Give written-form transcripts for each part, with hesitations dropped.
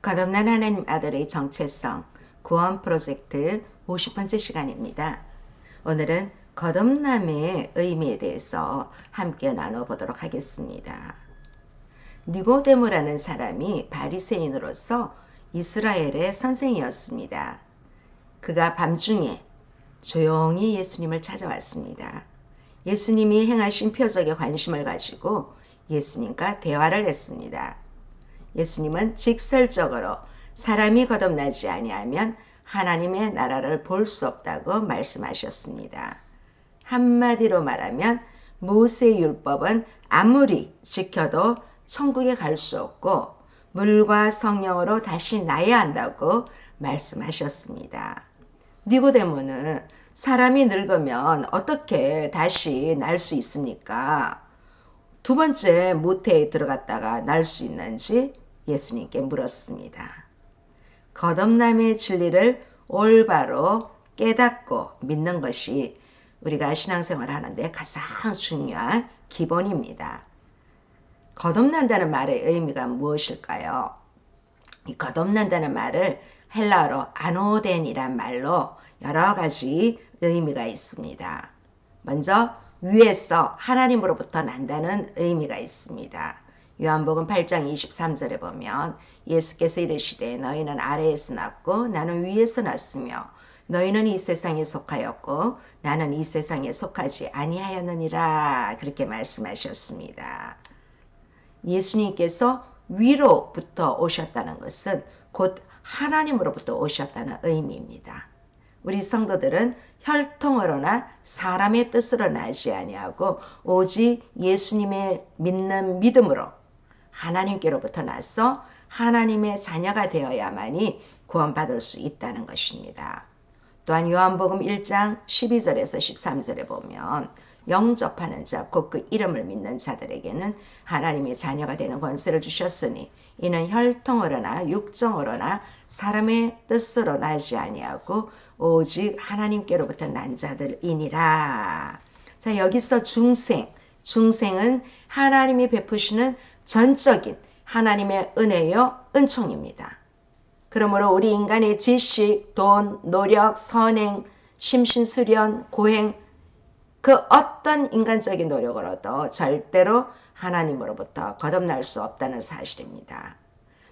거듭난 하나님 아들의 정체성 구원 프로젝트 50번째 시간입니다. 오늘은 거듭남의 의미에 대해서 함께 나눠보도록 하겠습니다. 니고데모라는 사람이 바리새인으로서 이스라엘의 선생이었습니다. 그가 밤중에 조용히 예수님을 찾아왔습니다. 예수님이 행하신 표적에 관심을 가지고 예수님과 대화를 했습니다. 예수님은 직설적으로 사람이 거듭나지 아니하면 하나님의 나라를 볼 수 없다고 말씀하셨습니다. 한마디로 말하면 모세의 율법은 아무리 지켜도 천국에 갈 수 없고 물과 성령으로 다시 나야 한다고 말씀하셨습니다. 니고데모는 사람이 늙으면 어떻게 다시 날 수 있습니까? 두 번째 모태에 들어갔다가 날 수 있는지 예수님께 물었습니다. 거듭남의 진리를 올바로 깨닫고 믿는 것이 우리가 신앙생활을 하는데 가장 중요한 기본입니다. 거듭난다는 말의 의미가 무엇일까요? 이 거듭난다는 말을 헬라어로 아노덴이란 말로 여러 가지 의미가 있습니다. 먼저 위에서 하나님으로부터 난다는 의미가 있습니다. 요한복음 8장 23절에 보면 예수께서 이르시되 너희는 아래에서 났고 나는 위에서 났으며 너희는 이 세상에 속하였고 나는 이 세상에 속하지 아니하였느니라 그렇게 말씀하셨습니다. 예수님께서 위로부터 오셨다는 것은 곧 하나님으로부터 오셨다는 의미입니다. 우리 성도들은 혈통으로나 사람의 뜻으로 나지 아니하고 오직 예수님의 믿는 믿음으로 하나님께로부터 나서 하나님의 자녀가 되어야만이 구원받을 수 있다는 것입니다. 또한 요한복음 1장 12절에서 13절에 보면 영접하는 자, 곧 그 이름을 믿는 자들에게는 하나님의 자녀가 되는 권세를 주셨으니 이는 혈통으로나 육정으로나 사람의 뜻으로 나지 아니하고 오직 하나님께로부터 난 자들이니라. 자, 여기서 중생은 하나님이 베푸시는 전적인 하나님의 은혜요 은총입니다. 그러므로 우리 인간의 지식, 돈, 노력, 선행, 심신수련, 고행 그 어떤 인간적인 노력으로도 절대로 하나님으로부터 거듭날 수 없다는 사실입니다.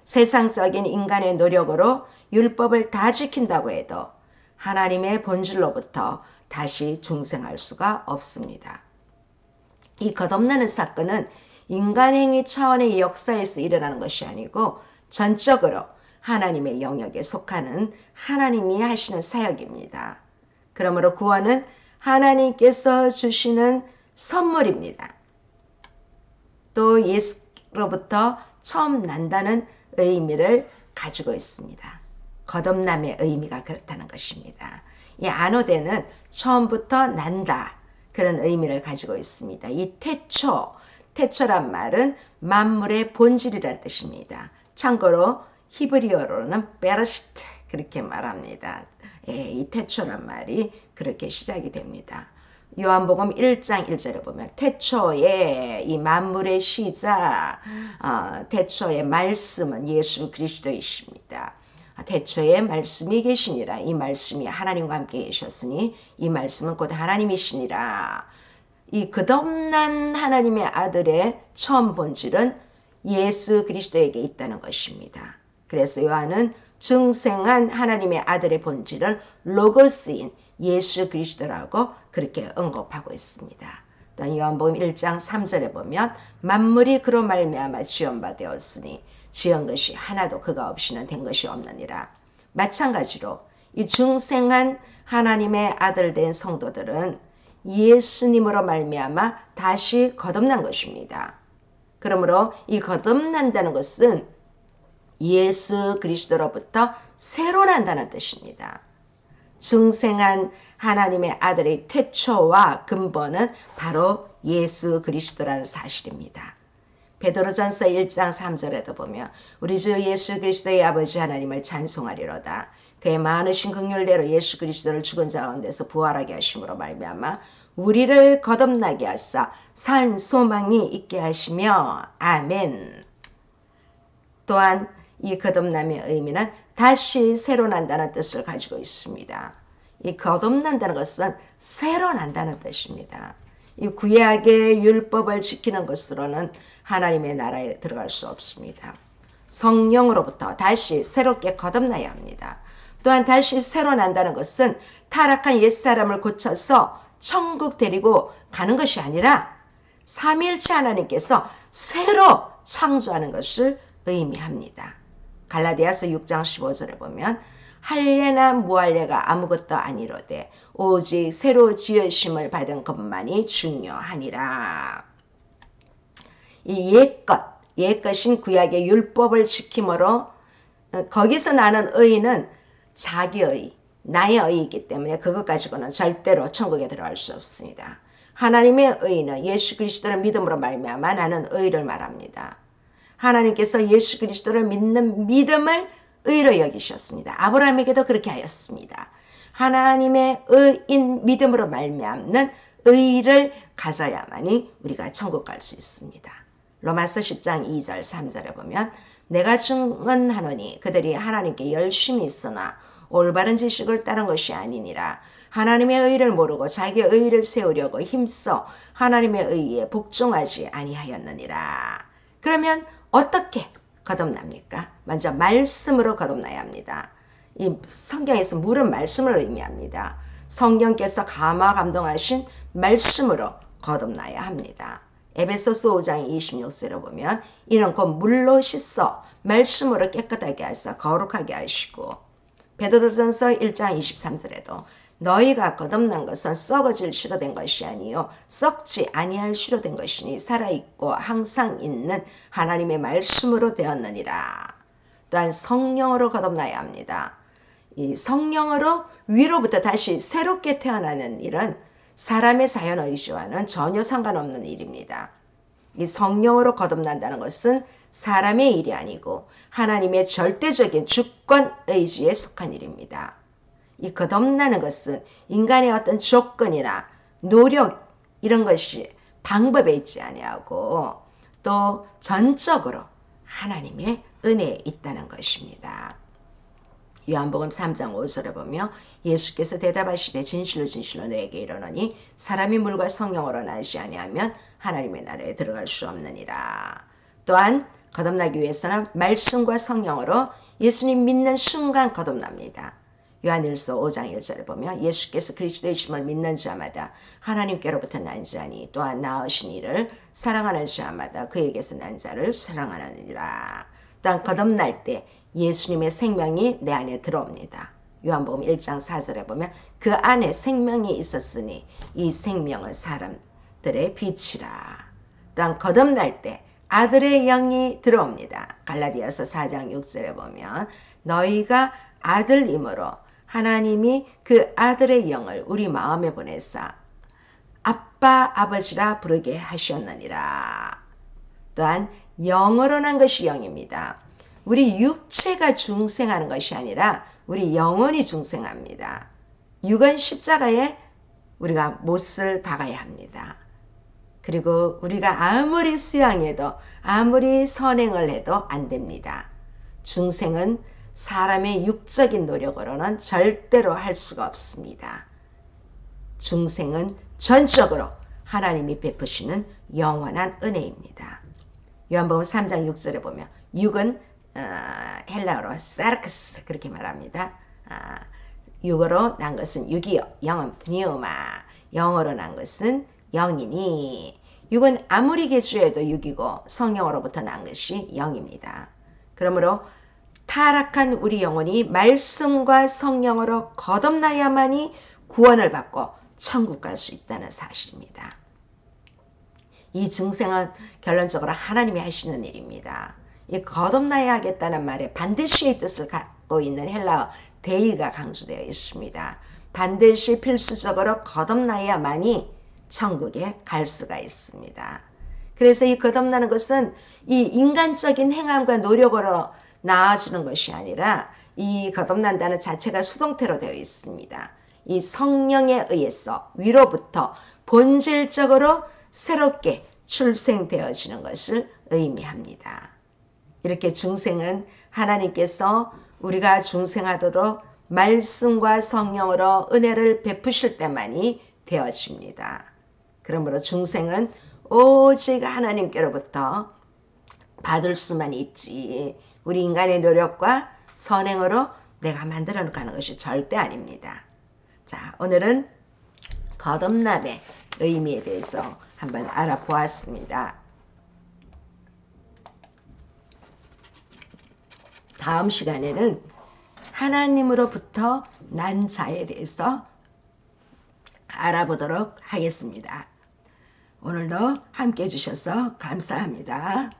세상적인 인간의 노력으로 율법을 다 지킨다고 해도 하나님의 본질로부터 다시 중생할 수가 없습니다. 이 거듭나는 사건은 인간행위 차원의 역사에서 일어나는 것이 아니고 전적으로 하나님의 영역에 속하는 하나님이 하시는 사역입니다. 그러므로 구원은 하나님께서 주시는 선물입니다. 또 예수로부터 처음 난다는 의미를 가지고 있습니다. 거듭남의 의미가 그렇다는 것입니다. 이 아노데는 처음부터 난다 그런 의미를 가지고 있습니다. 이 태초란 말은 만물의 본질이라는 뜻입니다. 참고로 히브리어로는 베르시트 그렇게 말합니다. 이 태초란 말이 그렇게 시작이 됩니다. 요한복음 1장 1절에 보면 태초에 이 만물의 시작, 태초의 말씀은 예수 그리스도이십니다. 태초에 말씀이 계시니라. 이 말씀이 하나님과 함께 계셨으니 이 말씀은 곧 하나님이시니라. 이 거듭난 하나님의 아들의 처음 본질은 예수 그리스도에게 있다는 것입니다. 그래서 요한은 중생한 하나님의 아들의 본질을 로고스인 예수 그리스도라고 그렇게 언급하고 있습니다. 또 요한복음 1장 3절에 보면 만물이 그로 말미암아 지은 바 되었으니 지은 것이 하나도 그가 없이는 된 것이 없느니라. 마찬가지로 이 중생한 하나님의 아들 된 성도들은 예수님으로 말미암아 다시 거듭난 것입니다. 그러므로 이 거듭난다는 것은 예수 그리스도로부터 새로 난다는 뜻입니다. 중생한 하나님의 아들의 태초와 근본은 바로 예수 그리스도라는 사실입니다. 베드로전서 1장 3절에도 보면 우리 주 예수 그리스도의 아버지 하나님을 찬송하리로다. 그의 많으신 긍휼대로 예수 그리스도를 죽은 자 가운데서 부활하게 하심으로 말미암아 우리를 거듭나게 하사 산 소망이 있게 하시며 아멘. 또한 이 거듭남의 의미는 다시 새로 난다는 뜻을 가지고 있습니다. 이 거듭난다는 것은 새로 난다는 뜻입니다. 이 구약의 율법을 지키는 것으로는 하나님의 나라에 들어갈 수 없습니다. 성령으로부터 다시 새롭게 거듭나야 합니다. 또한 다시 새로 난다는 것은 타락한 옛사람을 고쳐서 천국 데리고 가는 것이 아니라 삼위일체 하나님께서 새로 창조하는 것을 의미합니다. 갈라디아서 6장 15절에 보면 할례나 무할례가 아무것도 아니로되 오직 새로 지으심을 받은 것만이 중요하니라. 이 옛것인 구약의 율법을 지킴으로 거기서 나는 의는 자기의, 나의 의이기 때문에 그것 가지고는 절대로 천국에 들어갈 수 없습니다. 하나님의 의는 예수 그리스도를 믿음으로 말미암아 나는 의를 말합니다. 하나님께서 예수 그리스도를 믿는 믿음을 의로 여기셨습니다. 아브라함에게도 그렇게 하였습니다. 하나님의 의인 믿음으로 말미암는 의를 가져야만이 우리가 천국 갈 수 있습니다. 로마서 10장 2절 3절에 보면 내가 증언하노니 그들이 하나님께 열심히 있으나 올바른 지식을 따른 것이 아니니라. 하나님의 의를 모르고 자기의 의를 세우려고 힘써 하나님의 의에 복종하지 아니하였느니라. 그러면 어떻게 거듭납니까? 먼저 말씀으로 거듭나야 합니다. 이 성경에서 물은 말씀을 의미합니다. 성령께서 감화감동하신 말씀으로 거듭나야 합니다. 에베소서 5장 26절에 보면 이는 곧 물로 씻어 말씀으로 깨끗하게 하사 거룩하게 하시고 베드로전서 1장 23절에도 너희가 거듭난 것은 썩어질 시로 된 것이 아니요 썩지 아니할 시로 된 것이니 살아있고 항상 있는 하나님의 말씀으로 되었느니라. 또한 성령으로 거듭나야 합니다. 이 성령으로 위로부터 다시 새롭게 태어나는 일은 사람의 자연의지와는 전혀 상관없는 일입니다. 이 성령으로 거듭난다는 것은 사람의 일이 아니고 하나님의 절대적인 주권의지에 속한 일입니다. 이 거듭나는 것은 인간의 어떤 조건이나 노력 이런 것이 방법에 있지 아니하고 또 전적으로 하나님의 은혜에 있다는 것입니다. 요한복음 3장 5절에 보면 예수께서 대답하시되 진실로 진실로 너에게 이르노니 사람이 물과 성령으로 나지 아니하면 하나님의 나라에 들어갈 수 없느니라. 또한 거듭나기 위해서는 말씀과 성령으로 예수님 믿는 순간 거듭납니다. 요한일서 5장 1절에 보면 예수께서 그리스도이심을 믿는 자마다 하나님께로부터 난 자니 또한 낳으신 이를 사랑하는 자마다 그에게서 난 자를 사랑하느니라. 또한 거듭날 때 예수님의 생명이 내 안에 들어옵니다. 요한복음 1장 4절에 보면 그 안에 생명이 있었으니 이 생명은 사람들의 빛이라. 또한 거듭날 때 아들의 영이 들어옵니다. 갈라디아서 4장 6절에 보면 너희가 아들임으로 하나님이 그 아들의 영을 우리 마음에 보내사 아빠 아버지라 부르게 하셨느니라. 또한 영으로 난 것이 영입니다. 우리 육체가 중생하는 것이 아니라 우리 영혼이 중생합니다. 육은 십자가에 우리가 못을 박아야 합니다. 그리고 우리가 아무리 수양해도 아무리 선행을 해도 안 됩니다. 중생은 사람의 육적인 노력으로는 절대로 할 수가 없습니다. 중생은 전적으로 하나님이 베푸시는 영원한 은혜입니다. 요한복음 3장 6절에 보면 육은 헬라어로 사르크스 그렇게 말합니다. 육으로 난 것은 육이요 영은 프니우마 영어로 난 것은 영이니 육은 아무리 개수해도 육이고 성령으로부터 난 것이 영입니다. 그러므로 타락한 우리 영혼이 말씀과 성령으로 거듭나야만이 구원을 받고 천국 갈 수 있다는 사실입니다. 이 중생은 결론적으로 하나님이 하시는 일입니다. 이 거듭나야 하겠다는 말에 반드시의 뜻을 갖고 있는 헬라어 데이가 강조되어 있습니다. 반드시 필수적으로 거듭나야만이 천국에 갈 수가 있습니다. 그래서 이 거듭나는 것은 이 인간적인 행함과 노력으로 나아지는 것이 아니라 이 거듭난다는 자체가 수동태로 되어 있습니다. 이 성령에 의해서 위로부터 본질적으로 새롭게 출생되어지는 것을 의미합니다. 이렇게 중생은 하나님께서 우리가 중생하도록 말씀과 성령으로 은혜를 베푸실 때만이 되어집니다. 그러므로 중생은 오직 하나님께로부터 받을 수만 있지 우리 인간의 노력과 선행으로 내가 만들어 가는 것이 절대 아닙니다. 자, 오늘은 거듭남의 의미에 대해서 한번 알아보았습니다. 다음 시간에는 하나님으로부터 난 자에 대해서 알아보도록 하겠습니다. 오늘도 함께 해주셔서 감사합니다.